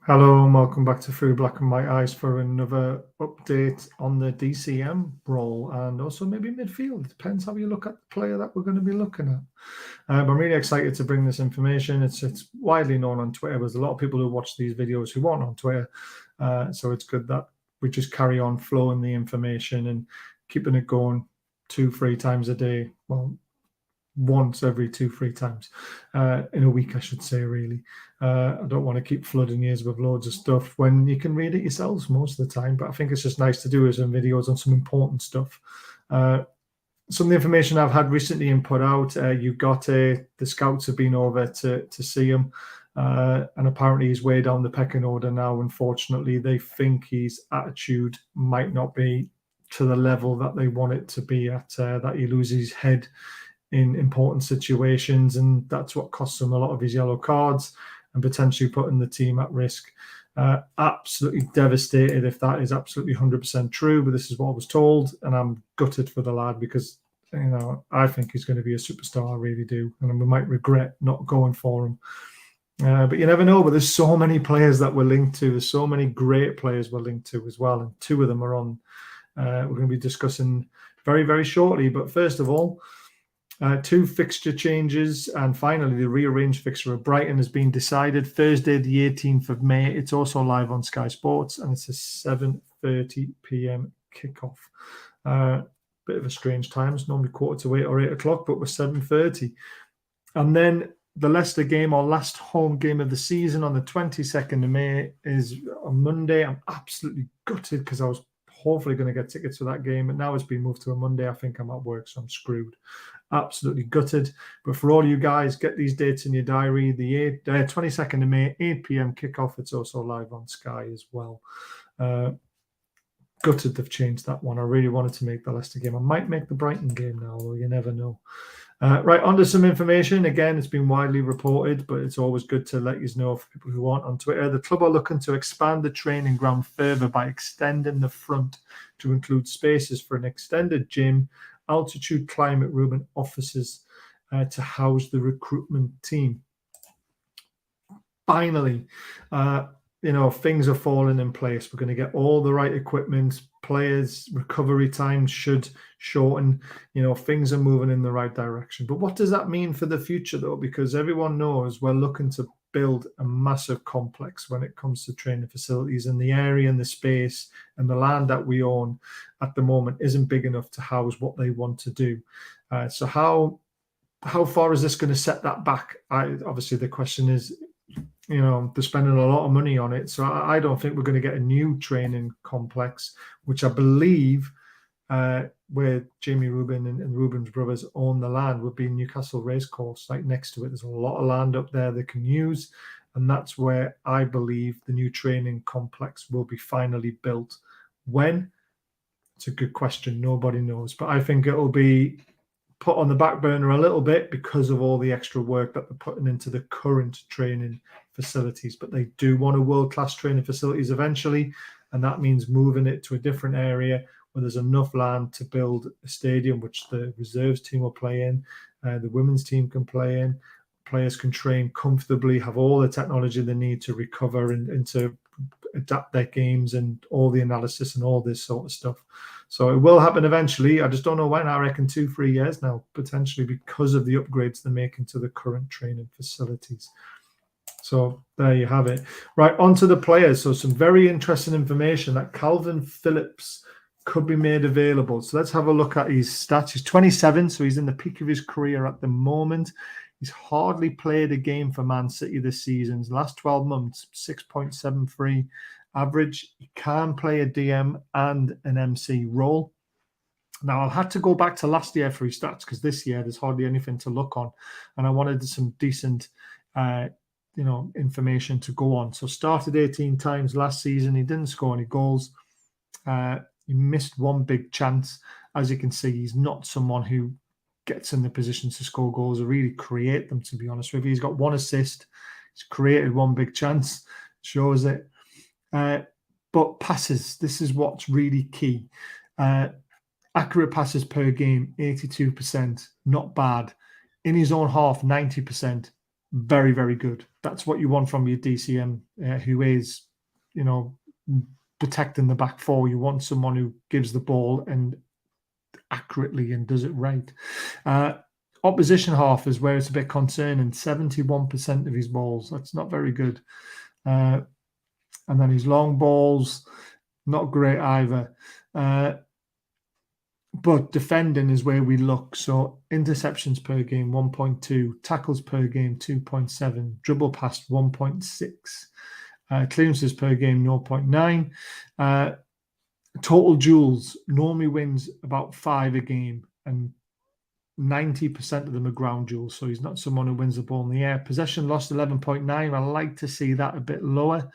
Hello and welcome back to Through Black and White Eyes for another update on the DCM role and also maybe midfield. It depends how you look at the player that we're going to be looking at. But I'm really excited to bring this information. It's widely known on Twitter. There's a lot of people who watch these videos who aren't on Twitter. So it's good that we just carry on flowing the information and keeping it going 2-3 times a day. Well, once every 2-3 times in a week, I should say, really. I don't want to keep flooding you with loads of stuff when you can read it yourselves most of the time, but I think it's just nice to do some videos on some important stuff. Some of the information I've had recently and put out, the scouts have been over to see him, and apparently he's way down the pecking order now. Unfortunately, they think his attitude might not be to the level that they want it to be at, that he loses his head in important situations, and that's what costs him a lot of his yellow cards and potentially putting the team at risk. Absolutely devastated if that is absolutely 100% true, but this is what I was told, and I'm gutted for the lad because I think he's going to be a superstar. I really do, and we might regret not going for him. But you never know. But there's so many players that we're linked to. There's so many great players we're linked to as well, and two of them are on. We're going to be discussing very, very shortly. But first of all, 2 fixture changes, and finally the rearranged fixture of Brighton has been decided. Thursday, the 18th of May. It's also live on Sky Sports, and it's a 7:30 p.m. kickoff. Bit of a strange time. It's normally 7:45 or 8 o'clock, but we're 7:30. And then the Leicester game, our last home game of the season, on the 22nd of May, is on Monday. I'm absolutely gutted because I was hopefully going to get tickets for that game, but now it's been moved to a Monday. I think I'm at work, so I'm screwed. Absolutely gutted. But for all you guys, get these dates in your diary. The 22nd of May, 8 p.m. kickoff. It's also live on Sky as well. Gutted they've changed that one. I really wanted to make the Leicester game. I might make the Brighton game now, although you never know. Right, on to some information. Again, it's been widely reported, but it's always good to let you know for people who aren't on Twitter. The club are looking to expand the training ground further by extending the front to include spaces for an extended gym, altitude climate room, and offices to house the recruitment team. Finally, things are falling in place. We're going to get all the right equipment. Players' recovery time should shorten. Things are moving in the right direction. But what does that mean for the future, though? Because everyone knows we're looking to build a massive complex when it comes to training facilities, and the area and the space and the land that we own at the moment isn't big enough to house what they want to do. So how far is this going to set that back? Obviously, the question is, they're spending a lot of money on it. So I don't think we're going to get a new training complex, which I believe where Jamie Rubin and Rubin's brothers own the land would be Newcastle Racecourse, like next to it. There's a lot of land up there they can use. And that's where I believe the new training complex will be finally built. When? It's a good question. Nobody knows. But I think it'll be put on the back burner a little bit because of all the extra work that they're putting into the current training facilities. But they do want a world-class training facilities eventually, and that means moving it to a different area where there's enough land to build a stadium which the reserves team will play in, the women's team can play in, players can train comfortably, have all the technology they need to recover and to adapt their games and all the analysis and all this sort of stuff. So it will happen eventually. I just don't know when. I reckon 2-3 years now, potentially, because of the upgrades they're making to the current training facilities. So there you have it. Right, on to the players. So some very interesting information that Kalvin Phillips could be made available. So let's have a look at his stats. He's 27, so he's in the peak of his career at the moment. He's hardly played a game for Man City this season. The last 12 months, 6.73 average. He can play a DM and an MC role. Now, I've had to go back to last year for his stats because this year there's hardly anything to look on. And I wanted some decent information to go on. So started 18 times last season. He didn't score any goals. He missed one big chance. As you can see, he's not someone who gets in the position to score goals or really create them, to be honest with you. He's got 1 assist. He's created 1 big chance. Shows it. But passes, this is what's really key. Accurate passes per game, 82%. Not bad. In his own half, 90%. very, very good. That's what you want from your DCM, who is, protecting the back four. You want someone who gives the ball and accurately and does it right. Opposition half is where it's a bit concerning. 71% of his balls. That's not very good. And then his long balls, not great either. But defending is where we look. So interceptions per game, 1.2. Tackles per game, 2.7. Dribble past, 1.6. Clearances per game, 0.9. Total duels normally wins about 5 a game, and 90% of them are ground duels. So he's not someone who wins the ball in the air. Possession lost, 11.9. I like to see that a bit lower.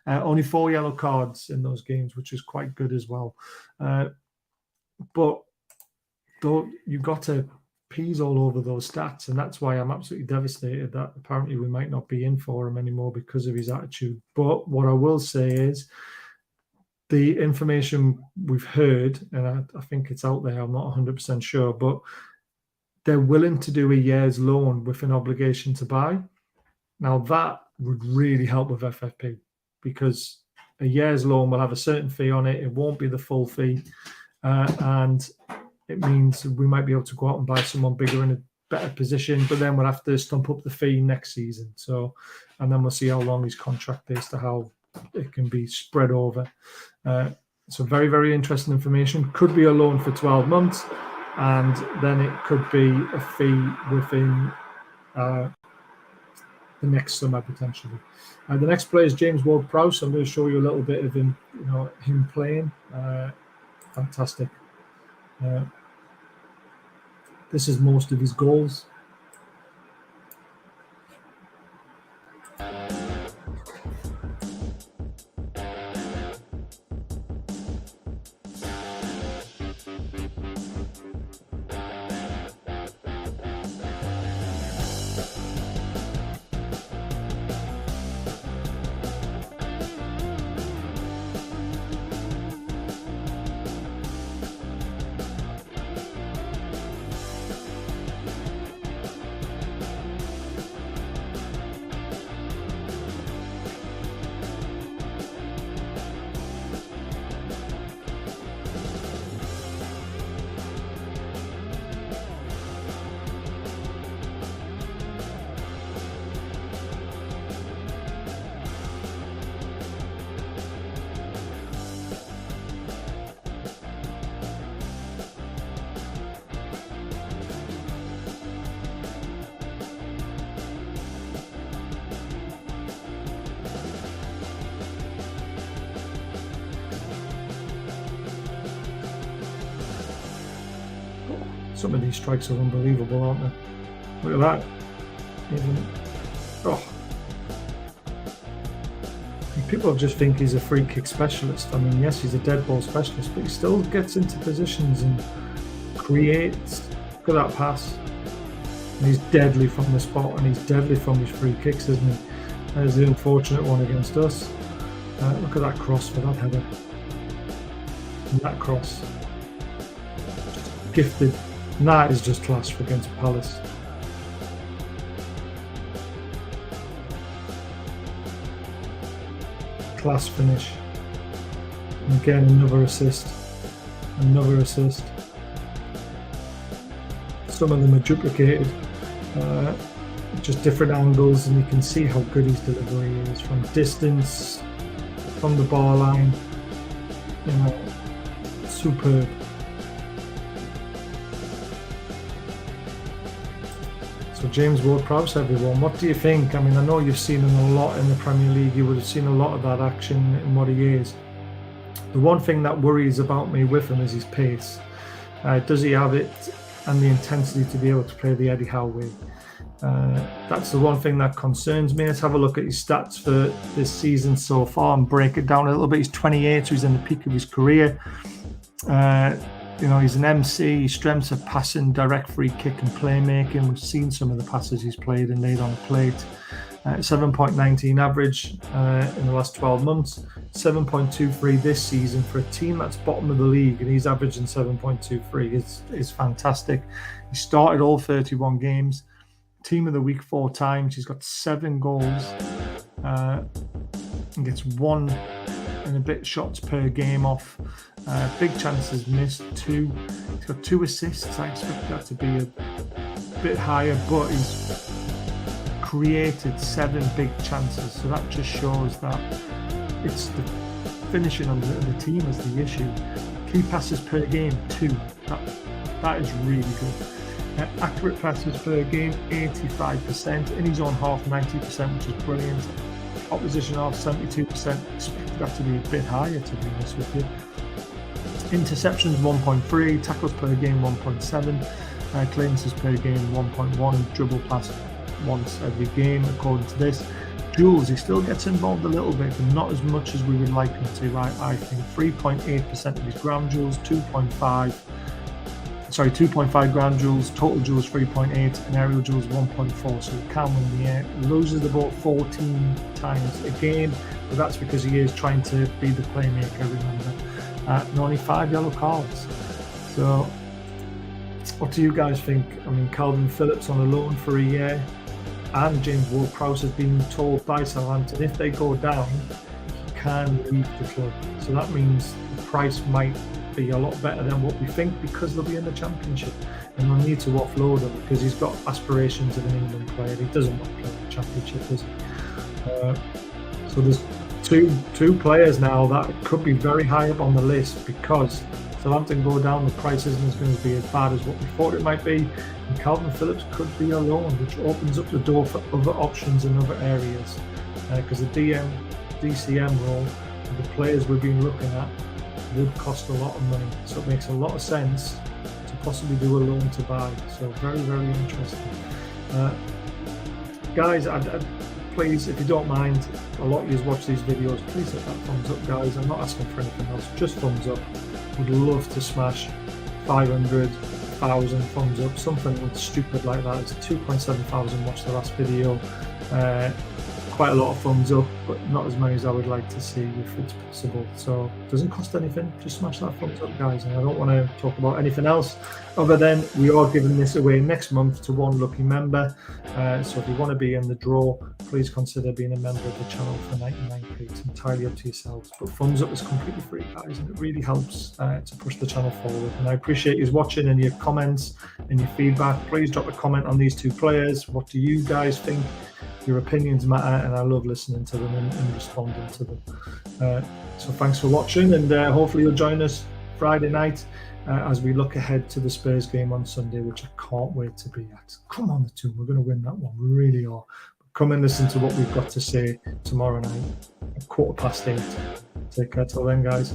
Only 4 yellow cards in those games, which is quite good as well. But though you've got to peas all over those stats, and that's why I'm absolutely devastated that apparently we might not be in for him anymore because of his attitude. But what I will say is the information we've heard, and I think it's out there, I'm not 100% sure, but they're willing to do a year's loan with an obligation to buy. Now that would really help with FFP, because a year's loan will have a certain fee on it. It won't be the full fee. And it means we might be able to go out and buy someone bigger in a better position, but then we'll have to stump up the fee next season. So, and then we'll see how long his contract is to how it can be spread over. So very, very interesting information. Could be a loan for 12 months, and then it could be a fee within the next summer potentially. The next player is James Ward-Prowse. I'm going to show you a little bit of him, him playing. Fantastic. This is most of his goals. Some of these strikes are unbelievable, aren't they? Look at that. People just think he's a free kick specialist. I mean, yes, he's a dead ball specialist, but he still gets into positions and creates. Look at that pass. And he's deadly from the spot, and he's deadly from his free kicks, isn't he? There's the unfortunate one against us. Look at that cross for that header. And that cross. Just gifted. And that is just class for against Palace. Class finish. And again, another assist. Another assist. Some of them are duplicated. Just different angles, and you can see how good his delivery is from distance, from the bar line. Superb. So James Ward-Prowse, everyone, what do you think? I mean, I know you've seen him a lot in the Premier League. You would have seen a lot of that action in what he is. The one thing that worries about me with him is his pace. Does he have it and the intensity to be able to play the Eddie Howe way? That's the one thing that concerns me. Let's have a look at his stats for this season so far and break it down a little bit. He's 28, so he's in the peak of his career. He's an MC. His strengths are passing, direct free kick and playmaking. We've seen some of the passes he's played and laid on the plate. 7.19 average in the last 12 months. 7.23 this season for a team that's bottom of the league, and he's averaging 7.23 is fantastic. He started all 31 games. team of the week 4 times. He's got 7 goals. And gets 1 and a bit shots per game off. Big chances missed, 2. He's got 2 assists. I expect that to be a bit higher, but he's created 7 big chances. So that just shows that it's the finishing on the team is the issue. Key passes per game, 2. That is really good. Accurate passes per game, 85%. In his own half, 90%, which is brilliant. Opposition half, 72%. Expected that to be a bit higher, to be honest with you. Interceptions, 1.3. Tackles per game, 1.7. Clearances per game, 1.1. Dribble pass once every game, according to this. Duels, he still gets involved a little bit, but not as much as we would like him to, I think. 3.8% of his ground duels, 2.5 ground duels, total duels 3.8, and aerial duels 1.4, so he can win the air. He loses the ball 14 times a game, but that's because he is trying to be the playmaker, remember. And only 5 yellow cards. So, what do you guys think? I mean, Kalvin Phillips on a loan for a year, and James Ward-Prowse has been told by Southampton if they go down, he can leave the club. So that means the price might be a lot better than what we think, because they'll be in the Championship, and they'll need to offload him because he's got aspirations of an England player. He doesn't want to play the Championship, does he? So there's two players now that could be very high up on the list, because Southampton go down, the price isn't going to be as bad as what we thought it might be, and Kalvin Phillips could be a loan, which opens up the door for other options in other areas, because the DCM role, the players we've been looking at, would cost a lot of money, so it makes a lot of sense to possibly do a loan to buy. So very, very interesting. Guys, please, if you don't mind, a lot of you watch these videos, please hit that thumbs up, guys. I'm not asking for anything else, just thumbs up. Would love to smash 500, 1,000 thumbs up, something stupid like that. It's 2,700 watched the last video. Quite a lot of thumbs up, but not as many as I would like to see if it's possible. So it doesn't cost anything, just smash that thumbs up, guys. And I don't want to talk about anything else other than we are giving this away next month to 1 lucky member. So if you want to be in the draw, please consider being a member of the channel for 99p. It's entirely up to yourselves, but thumbs up is completely free, guys, and it really helps to push the channel forward. And I appreciate you watching and your comments and your feedback. Please drop a comment on these 2 players. What do you guys think? Your opinions matter, and I love listening to them and responding to them. So thanks for watching, and hopefully you'll join us Friday night as we look ahead to the Spurs game on Sunday, which I can't wait to be at. Come on, the team, we're going to win that one. We really are. Come and listen to what we've got to say tomorrow night at 8:15. Take care till then, guys.